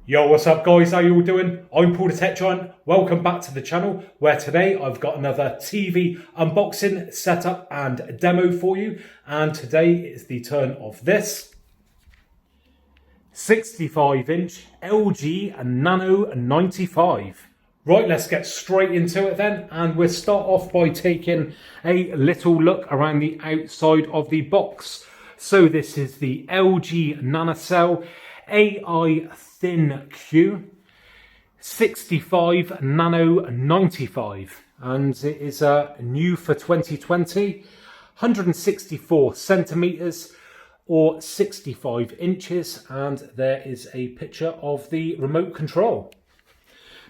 Yo, what's up guys, how you all doing? I'm Paul the Tech Giant, welcome back to the channel where today I've got another TV unboxing, setup and demo for you, and today is the turn of this 65-inch LG Nano95. Right, let's get straight into it then, and we'll start off by taking a little look around the outside of the box. So this is the LG NanoCell AI Thin Q 65 Nano95, and it is new for 2020, 164 centimeters or 65 inches, and there is a picture of the remote control.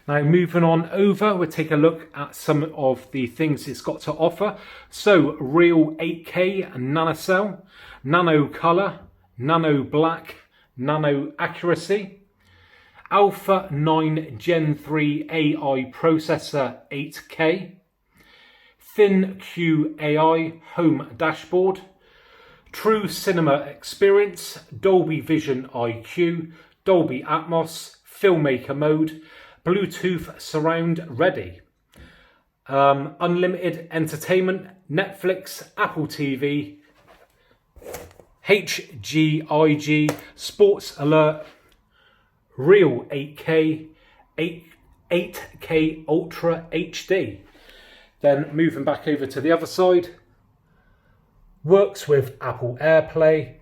Now moving on over, we'll take a look at some of the things it's got to offer. So real 8K NanoCell, nano color, nano black, nano accuracy, Alpha 9 Gen 3 AI processor 8K, Thin Q AI home dashboard, True Cinema Experience, Dolby Vision IQ, Dolby Atmos, Filmmaker mode, Bluetooth surround ready, unlimited entertainment, Netflix, Apple TV, HGIG, Sports Alert, Real 8K, 8K Ultra HD. Then moving back over to the other side, works with Apple AirPlay,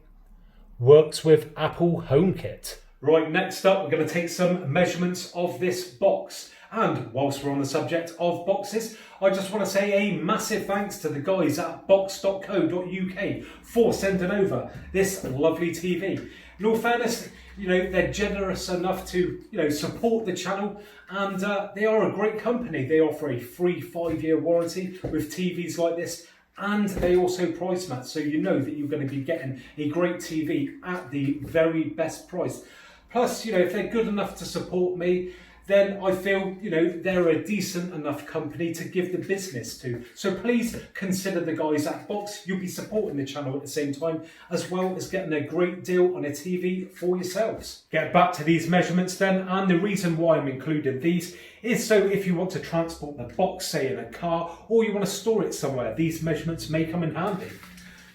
works with Apple HomeKit. Right, next up we're going to take some measurements of this box. And whilst we're on the subject of boxes, I just want to say a massive thanks to the guys at box.co.uk for sending over this lovely TV. In all fairness, they're generous enough to, support the channel, and they are a great company. They offer a free 5-year warranty with TVs like this, and they also price match, so you know that you're going to be getting a great TV at the very best price. Plus, if they're good enough to support me, then I feel, they're a decent enough company to give the business to. So please consider the guys at Box. You'll be supporting the channel at the same time, as well as getting a great deal on a TV for yourselves. Get back to these measurements then, and the reason why I'm including these is so if you want to transport the box, say in a car, or you want to store it somewhere, these measurements may come in handy.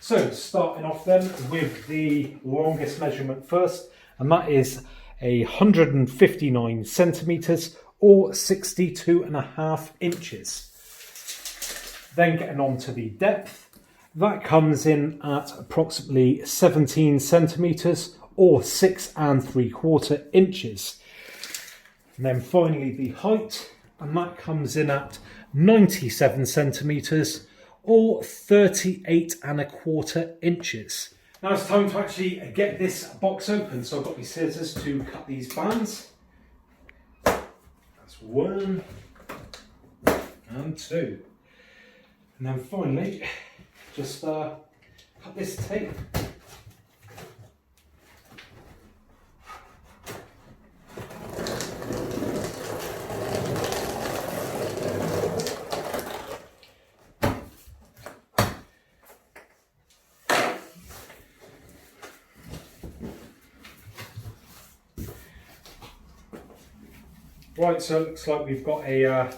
So starting off then with the longest measurement first, and that is 159 centimeters or 62.5 inches. Then getting on to the depth, that comes in at approximately 17 centimeters or 6.75 inches. And then finally the height, and that comes in at 97 centimeters or 38.25 inches. Now it's time to actually get this box open. So I've got these scissors to cut these bands. That's 1 and 2. And then finally, just cut this tape. Right, so it looks like we've got a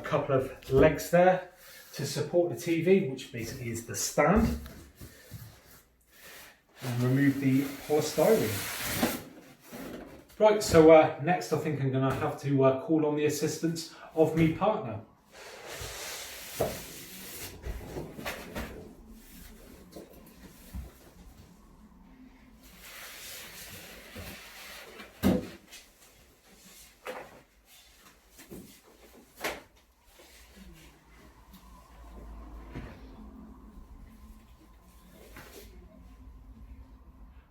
couple of legs there to support the TV, which basically is the stand. And remove the polystyrene. Right, so next I think I'm going to have to call on the assistance of my partner.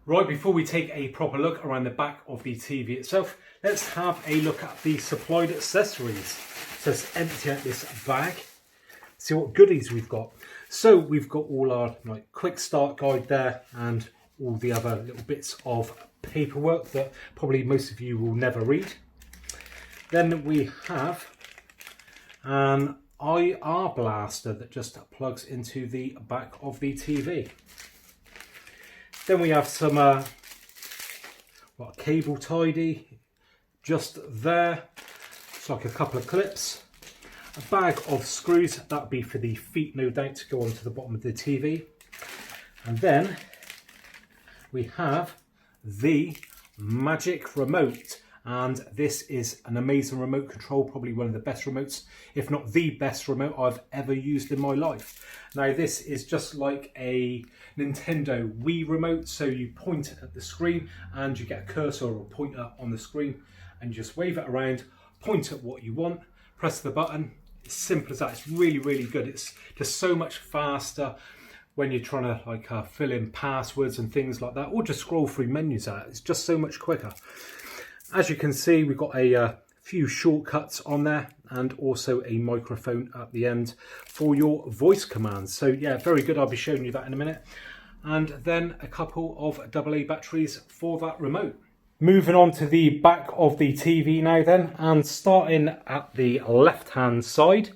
Right, before we take a proper look around the back of the TV itself, let's have a look at the supplied accessories. So let's empty out this bag, see what goodies we've got. So we've got all our quick start guide there and all the other little bits of paperwork that probably most of you will never read. Then we have an IR blaster that just plugs into the back of the TV. Then we have some cable tidy, just there. It's like a couple of clips. A bag of screws, that would be for the feet no doubt to go onto the bottom of the TV. And then we have the magic remote, and this is an amazing remote control, probably one of the best remotes, if not the best remote I've ever used in my life. Now this is just like a Nintendo Wii remote, so you point at the screen and you get a cursor or a pointer on the screen and you just wave it around, point at what you want, press the button. It's simple as that. It's really, really good. It's just so much faster when you're trying to like fill in passwords and things like that, or just scroll through menus. It's just so much quicker. As you can see, we've got a few shortcuts on there and also a microphone at the end for your voice commands. So yeah, very good. I'll be showing you that in a minute. And then a couple of AA batteries for that remote. Moving on to the back of the TV now then, and starting at the left hand side,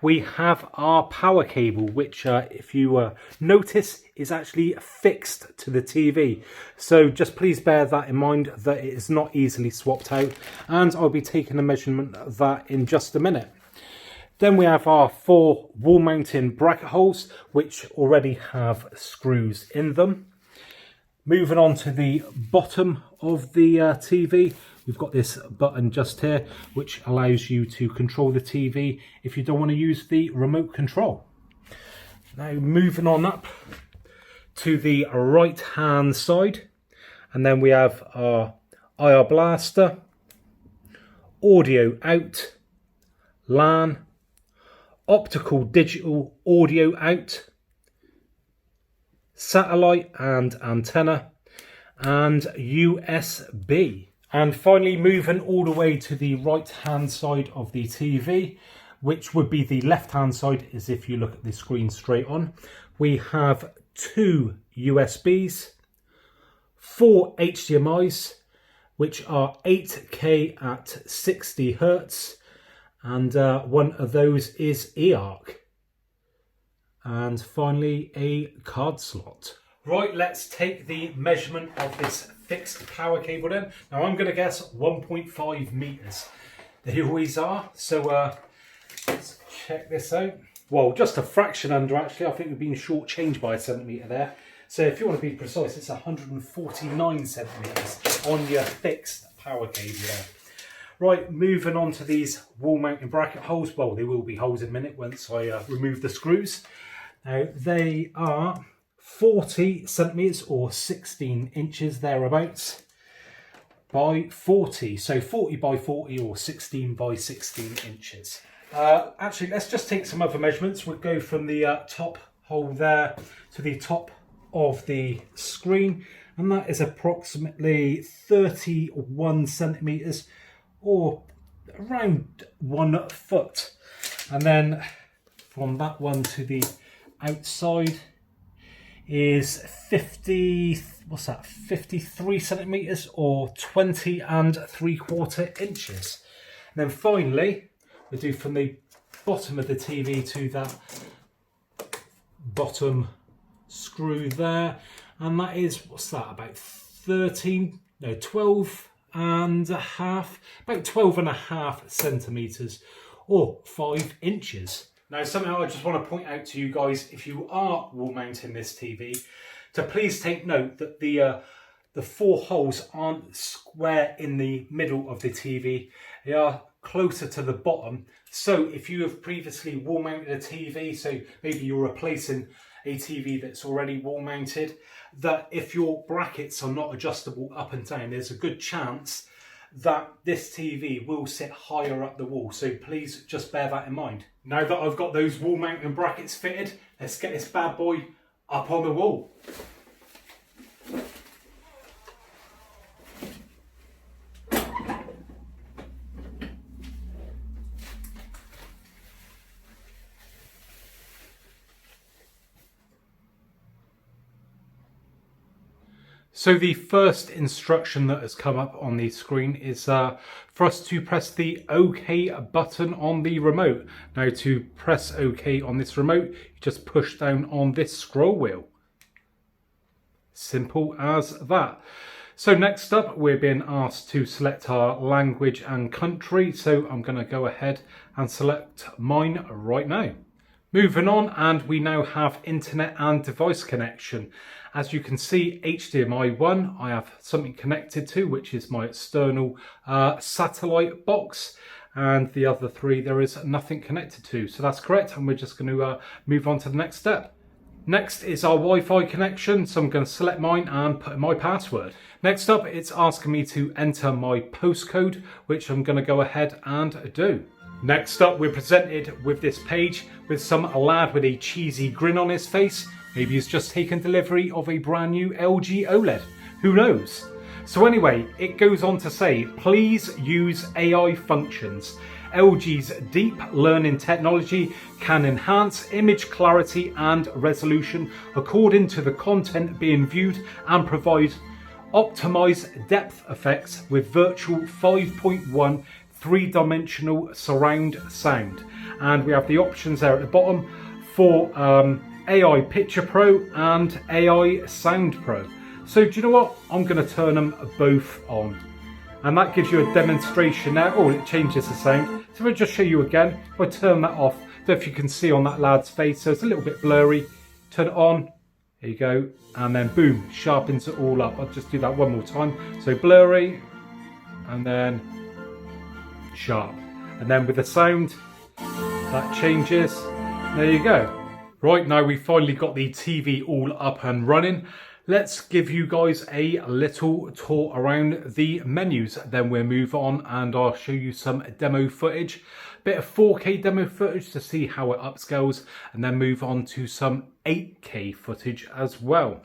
we have our power cable, which if you notice is actually fixed to the TV. So just please bear that in mind, that it is not easily swapped out, and I'll be taking a measurement of that in just a minute. Then we have our 4 wall mounting bracket holes, which already have screws in them. Moving on to the bottom of the TV, we've got this button just here, which allows you to control the TV if you don't want to use the remote control. Now moving on up to the right hand side, and then we have our IR blaster, audio out, LAN, optical digital audio out, satellite and antenna, and USB. And finally, moving all the way to the right hand side of the TV, which would be the left hand side, is if you look at the screen straight on, we have 2 USBs, 4 HDMIs, which are 8K at 60 Hertz, and one of those is eARC. And finally, a card slot. Right, let's take the measurement of this fixed power cable then. Now I'm going to guess 1.5 meters. They always are. So let's check this out. Well, just a fraction under actually. I think we've been shortchanged by a centimetre there. So if you want to be precise, it's 149 centimetres on your fixed power cable there. Right, moving on to these wall mounting bracket holes. Well, they will be holes in a minute once I remove the screws. Now they are 40 centimetres or 16 inches thereabouts by 40. So 40 by 40 or 16 by 16 inches. Actually, let's just take some other measurements. We'll go from the top hole there to the top of the screen, and that is approximately 31 centimetres or around 1 foot. And then from that one to the outside is 53 centimetres or 20 3/4 inches. And then finally, we'll do from the bottom of the TV to that bottom screw there, and that is, what's that, about 12 and a half, about 12 and a half centimetres or 5 inches. Now something I just want to point out to you guys, if you are wall mounting this TV, to please take note that the 4 holes aren't square in the middle of the TV. They are closer to the bottom. So if you have previously wall mounted a TV, so maybe you're replacing a TV that's already wall mounted, that if your brackets are not adjustable up and down, there's a good chance that this TV will sit higher up the wall. So please just bear that in mind. Now that I've got those wall mounting brackets fitted, let's get this bad boy up on the wall. So the first instruction that has come up on the screen is for us to press the OK button on the remote. Now to press OK on this remote, you just push down on this scroll wheel. Simple as that. So next up, we're being asked to select our language and country. So I'm going to go ahead and select mine right now. Moving on, and we now have internet and device connection. As you can see, HDMI 1, I have something connected to, which is my external satellite box. And the other three, there is nothing connected to. So that's correct, and we're just going to move on to the next step. Next is our Wi-Fi connection, so I'm going to select mine and put in my password. Next up, it's asking me to enter my postcode, which I'm going to go ahead and do. Next up, we're presented with this page with some lad with a cheesy grin on his face. Maybe he's just taken delivery of a brand new LG OLED. Who knows? So anyway, it goes on to say, please use AI functions. LG's deep learning technology can enhance image clarity and resolution according to the content being viewed and provide optimized depth effects with virtual 5.1 three-dimensional surround sound. And we have the options there at the bottom for AI Picture Pro and AI Sound Pro. So do you know what? I'm going to turn them both on. And that gives you a demonstration there. Oh, it changes the sound. So I'll just show you again. If I turn that off, I don't know if you can see on that lad's face, so it's a little bit blurry. Turn it on. There you go. And then boom, sharpens it all up. I'll just do that one more time. So blurry, and then sharp. And then with the sound, that changes. There you go. Right, now we finally got the TV all up and running. Let's give you guys a little tour around the menus. Then we'll move on and I'll show you some demo footage. Bit of 4K demo footage to see how it upscales, and then move on to some 8K footage as well.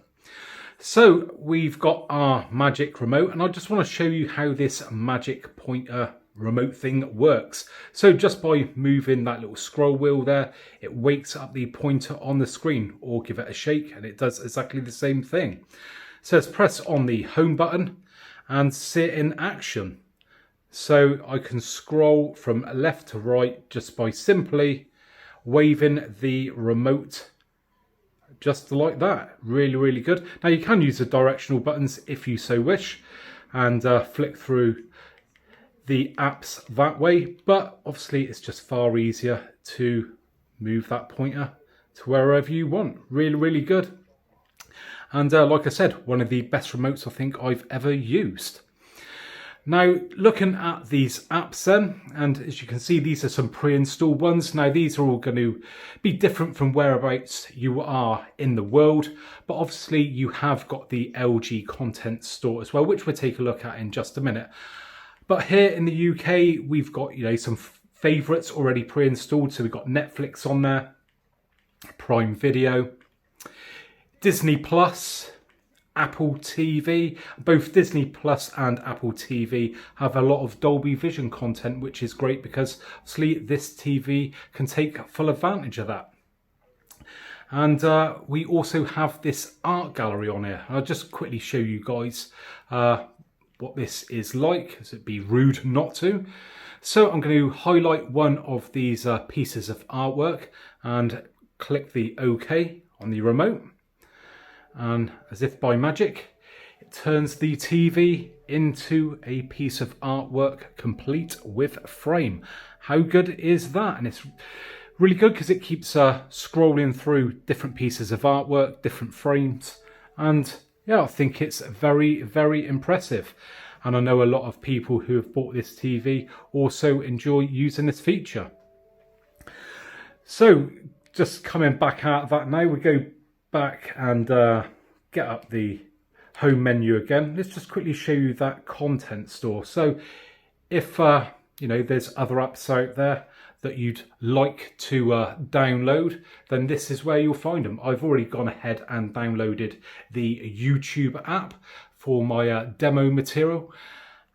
So we've got our Magic remote, and I just want to show you how this Magic pointer remote thing works. So just by moving that little scroll wheel there, it wakes up the pointer on the screen, or give it a shake and it does exactly the same thing. So let's press on the home button and see it in action. So I can scroll from left to right just by simply waving the remote just like that. Really, really good. Now you can use the directional buttons if you so wish, and flick through the apps that way, but obviously it's just far easier to move that pointer to wherever you want. Really, really good. And like I said, one of the best remotes I think I've ever used. Now, looking at these apps then, and as you can see, these are some pre-installed ones. Now, these are all going to be different from whereabouts you are in the world, but obviously you have got the LG content store as well, which we'll take a look at in just a minute. But here in the UK, we've got, you know, some favourites already pre-installed. So we've got Netflix on there, Prime Video, Disney Plus, Apple TV. Both Disney Plus and Apple TV have a lot of Dolby Vision content, which is great because obviously this TV can take full advantage of that. And we also have this art gallery on here. I'll just quickly show you guys what this is like, as it'd be rude not to. So I'm going to highlight one of these pieces of artwork and click the OK on the remote. And as if by magic, it turns the TV into a piece of artwork complete with frame. How good is that? And it's really good because it keeps scrolling through different pieces of artwork, different frames, and yeah, I think it's very, very impressive. And I know a lot of people who have bought this TV also enjoy using this feature. So just coming back out of that now, we go back and get up the home menu again. Let's just quickly show you that content store. So if you know, there's other apps out there that you'd like to download, then this is where you'll find them. I've already gone ahead and downloaded the YouTube app for my demo material,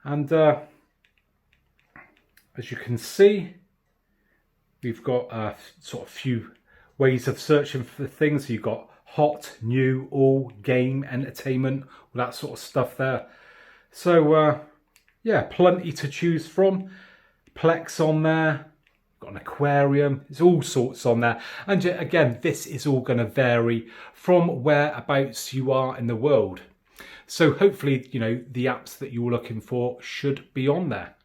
and as you can see, we've got a sort of few ways of searching for things. You've got hot, new, all, game, entertainment, all that sort of stuff there. So yeah, plenty to choose from. Plex on there, got an aquarium, there's all sorts on there. And again, this is all going to vary from whereabouts you are in the world. So hopefully, you know, the apps that you're looking for should be on there.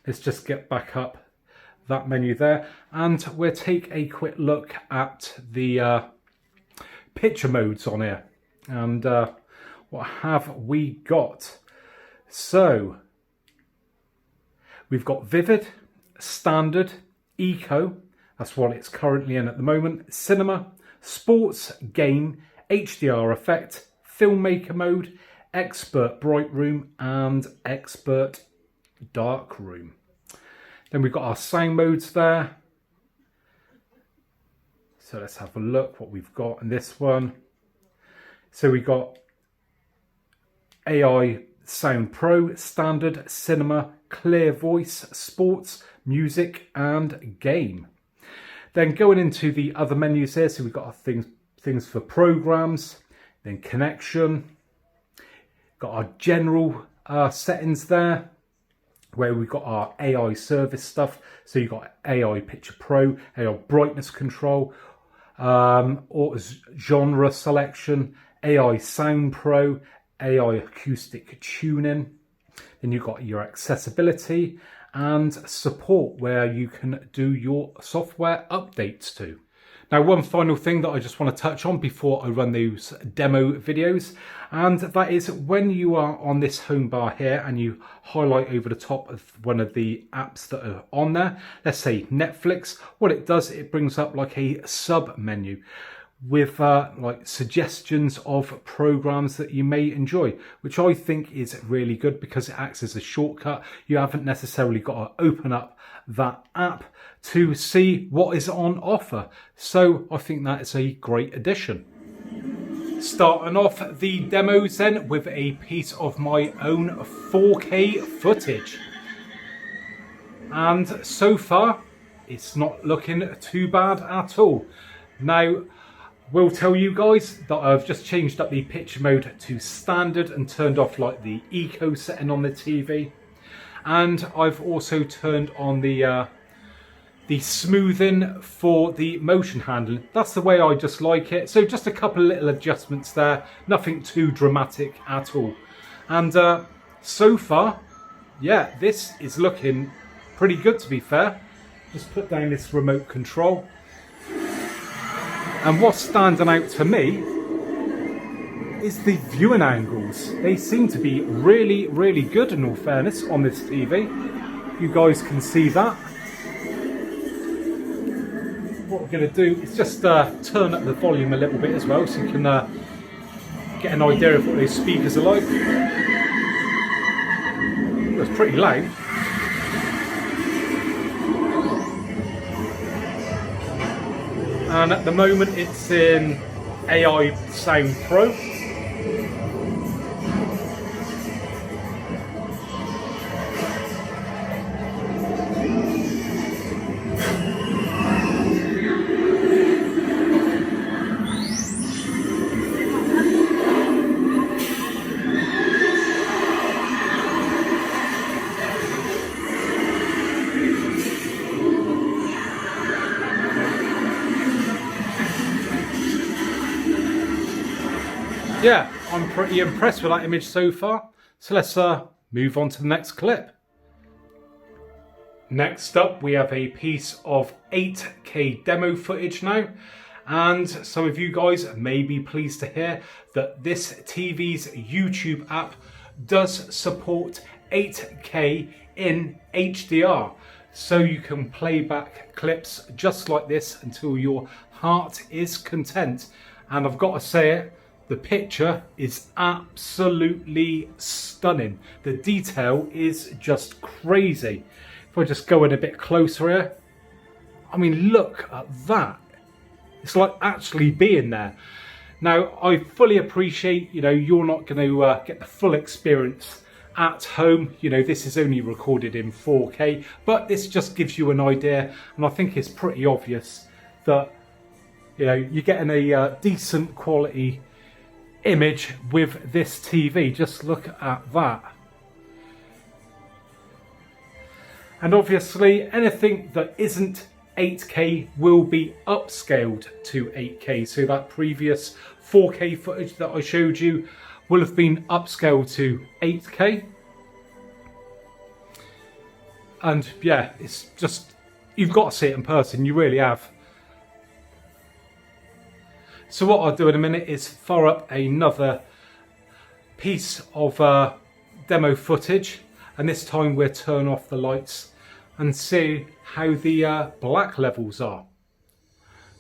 Let's just get back up that menu there, and we'll take a quick look at the picture modes on here. And what have we got? So we've got Vivid, Standard, Eco, that's what it's currently in at the moment, Cinema, Sports, Game, HDR Effect, Filmmaker Mode, Expert Bright Room, and Expert Dark Room. Then we've got our sound modes there. So let's have a look what we've got in this one. So we got AI Sound Pro, Standard, Cinema, Clear Voice, Sports, Music, and Game. Then going into the other menus here, so we've got our things for programs, then connection, got our general settings there, where we've got our AI service stuff. So you've got AI Picture Pro, AI brightness control, or genre selection, AI Sound Pro, AI acoustic tuning. Then you've got your accessibility and support, where you can do your software updates to. Now, one final thing that I just want to touch on before I run those demo videos, and that is when you are on this home bar here and you highlight over the top of one of the apps that are on there, let's say Netflix, what it does, it brings up like a sub menu with like suggestions of programs that you may enjoy, which I think is really good because it acts as a shortcut. You haven't necessarily got to open up that app to see what is on offer. So I think that is a great addition. Starting off the demos then with a piece of my own 4K footage. And so far, it's not looking too bad at all. Now, will tell you guys that I've just changed up the picture mode to standard and turned off like the eco setting on the TV. And I've also turned on the smoothing for the motion handling. That's the way I just like it. So just a couple of little adjustments there, nothing too dramatic at all. And so far, yeah, this is looking pretty good, to be fair. Just put down this remote control. And what's standing out to me is the viewing angles. They seem to be really, really good, in all fairness, on this TV. You guys can see that. What we're going to do is just turn up the volume a little bit as well, so you can get an idea of what those speakers are like. It's pretty loud. And at the moment it's in AI Sound Pro. Yeah, I'm pretty impressed with that image so far. So let's move on to the next clip. Next up, we have a piece of 8K demo footage now. And some of you guys may be pleased to hear that this TV's YouTube app does support 8K in HDR. So you can play back clips just like this until your heart is content. And I've got to say it, the picture is absolutely stunning. The detail is just crazy. If I just go in a bit closer here, I mean, look at that. It's like actually being there. Now, I fully appreciate, you know, you're not going to get the full experience at home. You know, this is only recorded in 4K, but this just gives you an idea. And I think it's pretty obvious that, you know, you're getting a decent quality image with this TV. Just look at that. And obviously anything that isn't 8K will be upscaled to 8K. So that previous 4K footage that I showed you will have been upscaled to 8K. And yeah, it's just, you've got to see it in person, you really have. So what I'll do in a minute is fire up another piece of demo footage, and this time we'll turn off the lights and see how the black levels are.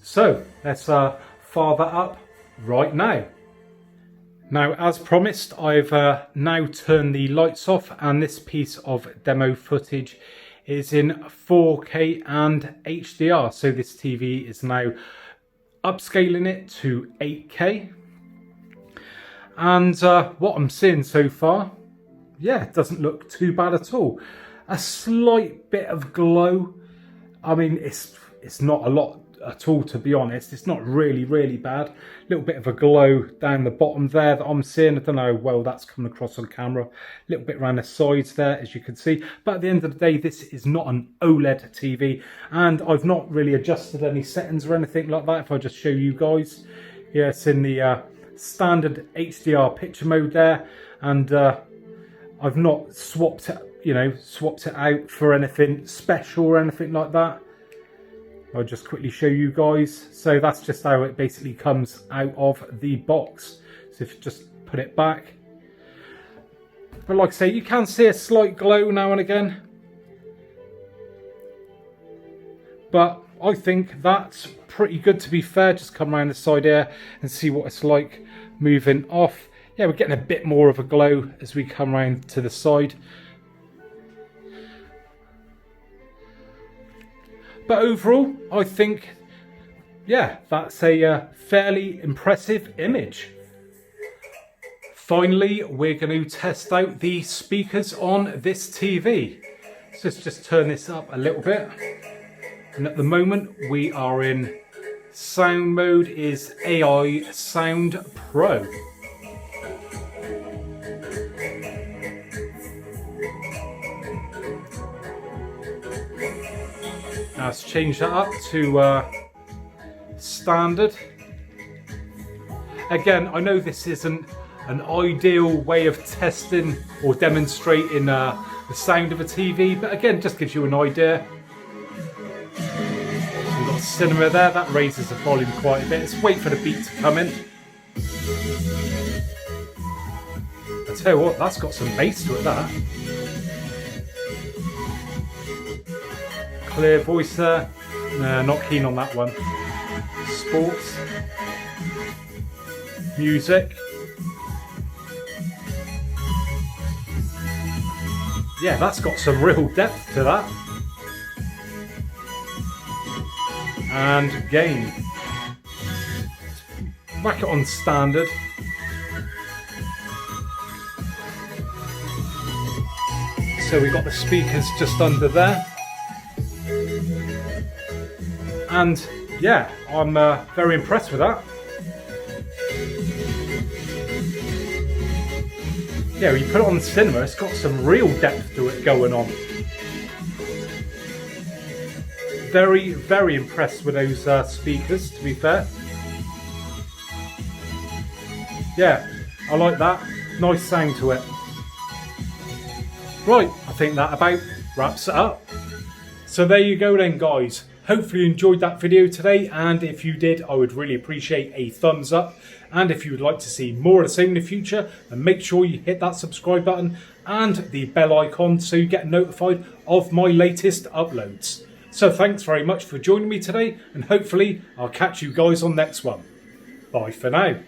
So let's fire that up right now. Now, as promised, I've now turned the lights off, and this piece of demo footage is in 4K and HDR. So this TV is now upscaling it to 8K. And what I'm seeing so far, yeah, it doesn't look too bad at all. A slight bit of glow. I mean, it's not a lot at all, to be honest. It's not really bad. A little bit of a glow down the bottom there that I'm seeing. I don't know how well that's coming across on camera. A little bit around the sides there, as you can see. But at the end of the day, this is not an OLED TV, and I've not really adjusted any settings or anything like that. If I just show you guys, yeah, it's in the standard HDR picture mode there, and I've not swapped it out for anything special or anything like that. I'll just quickly show you guys. So that's just how it basically comes out of the box. So if you just put it back. But like I say, you can see a slight glow now and again. But I think that's pretty good, to be fair. Just come around the side here and see what it's like moving off. Yeah, we're getting a bit more of a glow as we come around to the side. But overall, I think, yeah, that's a fairly impressive image. Finally, we're going to test out the speakers on this TV. So let's just turn this up a little bit. And at the moment, we are in sound mode is AI Sound Pro. Now let's change that up to standard. Again, I know this isn't an ideal way of testing or demonstrating the sound of a TV, but again, just gives you an idea. We've got cinema there, that raises the volume quite a bit. Let's wait for the beat to come in. I tell you what, that's got some bass to it, that. Clear voice there. Nah, not keen on that one. Sports. Music. Yeah, that's got some real depth to that. And gain. Whack it on standard. So we've got the speakers just under there. And yeah, I'm very impressed with that. Yeah, when you put it on cinema, it's got some real depth to it going on. Very impressed with those speakers, to be fair. Yeah, I like that. Nice sound to it. Right, I think that about wraps it up. So there you go then, guys. Hopefully you enjoyed that video today, and if you did, I would really appreciate a thumbs up. And if you would like to see more of the same in the future, then make sure you hit that subscribe button and the bell icon so you get notified of my latest uploads. So thanks very much for joining me today, and hopefully I'll catch you guys on the next one. Bye for now.